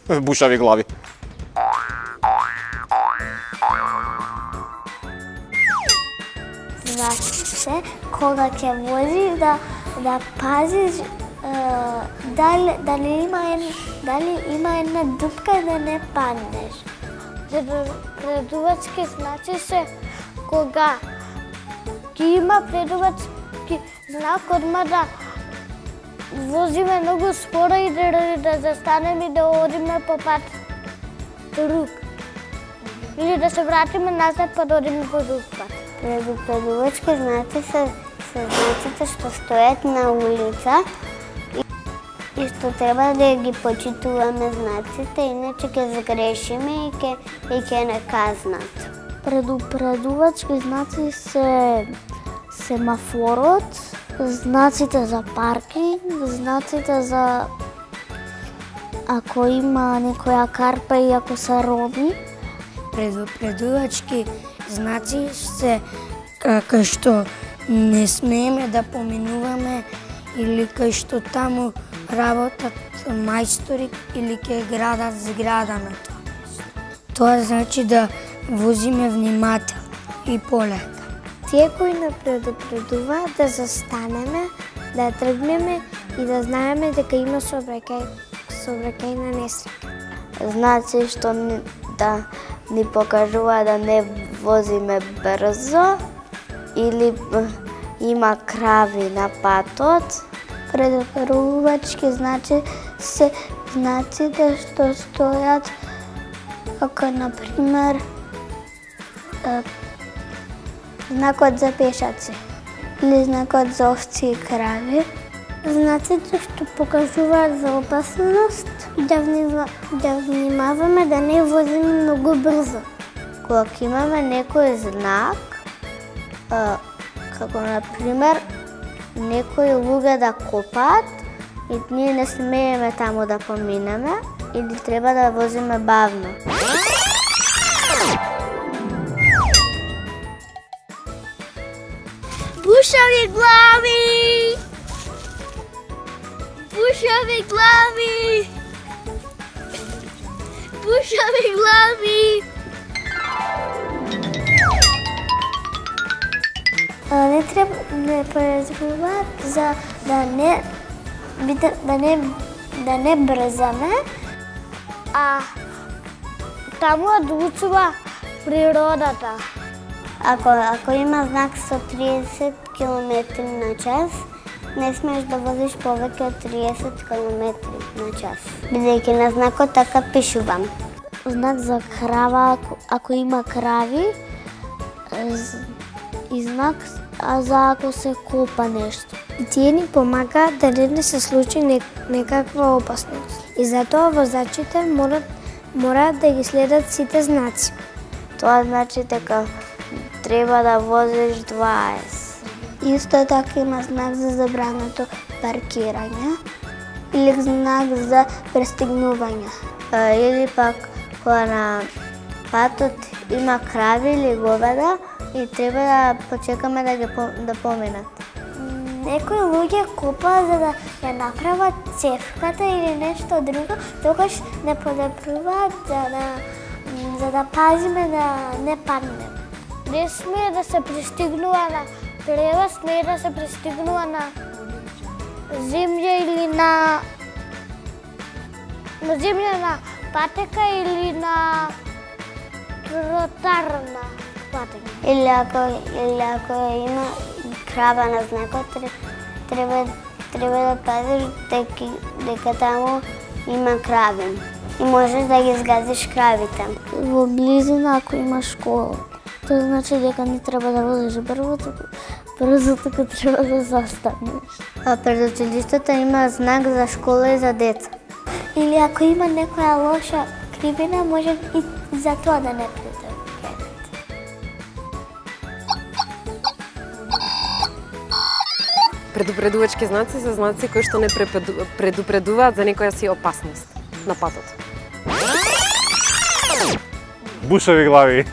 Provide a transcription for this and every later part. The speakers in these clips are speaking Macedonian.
Бушави глави. Значи се, кога ќе возиш да пазиш дали има една дупка да не паднеш. Предувачки значи се кога ќе има предувачки знак одма да возиме многу споро и да застанеме и да одиме по пат друг. Или да се вратиме назад па да одиме по друг пат. Предупредувачки знаци се знаците што стоят на улица и што треба да ги почитуваме знаците, иначе ќе загрешиме и ќе не казнат. Предупредувачки знаци се семафорот, знаците за паркинг, знаците за ако има некоја карпа и ако се роби. Предупредувачки знаци се кај што не смееме да поминуваме или кај што таму работат мајстори или ќе градат зграда на тоа место. Тоа значи да возиме внимателно и полека. Тие кои не предупредуваат да застанеме, да тргнеме и да знаеме дека има сообраќајна несреќа. Знаци што да ни покажува да не возиме брзо или има крави на патот. Предупредувачки значи се знаците што стојат како например знакот за пешаци или знакот за овци и крави. Знаците што покажуваат за опасност и да внимаваме да не возиме многу брзо. Кога имаме некој знак, како например некои луѓе да копаат и ние не смееме таму да поминеме или треба да возиме бавно. Бушави глави! Бушави глави! Бушави глави! Не треба да предупредуваат за да не брзаме, а таму одлучува природата. Ако има знак со 30 км на час, не смееш да возиш повеќе од 30 км на час. Бидејќи на знакот така пишувам. Знак за крава, ако има крави, и знак за ако се копа нешто. Тие ни помагаат да не се случи некаква опасност. И затоа возачите мораат да ги следат сите знаци. Тоа значи дека треба да возиш 20. Исто така има знак за забрането паркирање или знак за пристигнување. Или пак кога на патот има крави или говеда и треба да почекаме да поминат. Некои луѓе копаат за да ја направат цевката или нешто друго, тогаш не подобруваат за да пазиме да не паднеме. Не смее да се пристигнува на превоз, смее да се пристигнува на земја или на земја на патека или на тротарна патека. Или ако има крава на знакот, треба да пазиш дека таму има крави и можеш да ги згазиш кравите. Во близина ако има школа, тоа значи дека не треба да возиш брзо, туку треба да застанеш. А пред училиштето има знак за школа и за деца. Или ако има некоја лоша кривина, може и за тоа да не претрпите. Предупредувачки знаци се знаци кои што не предупредуваат за некоја си опасност на патот. Бушави глави.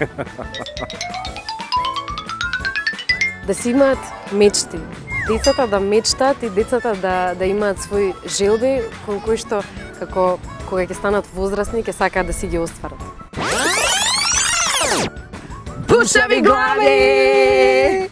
Да си имаат мечти. Децата да мечтаат и децата да имаат свои желби кон кои што како кога ќе станат возрастни, ќе сакаат да си ги остварат? Пушеви глави!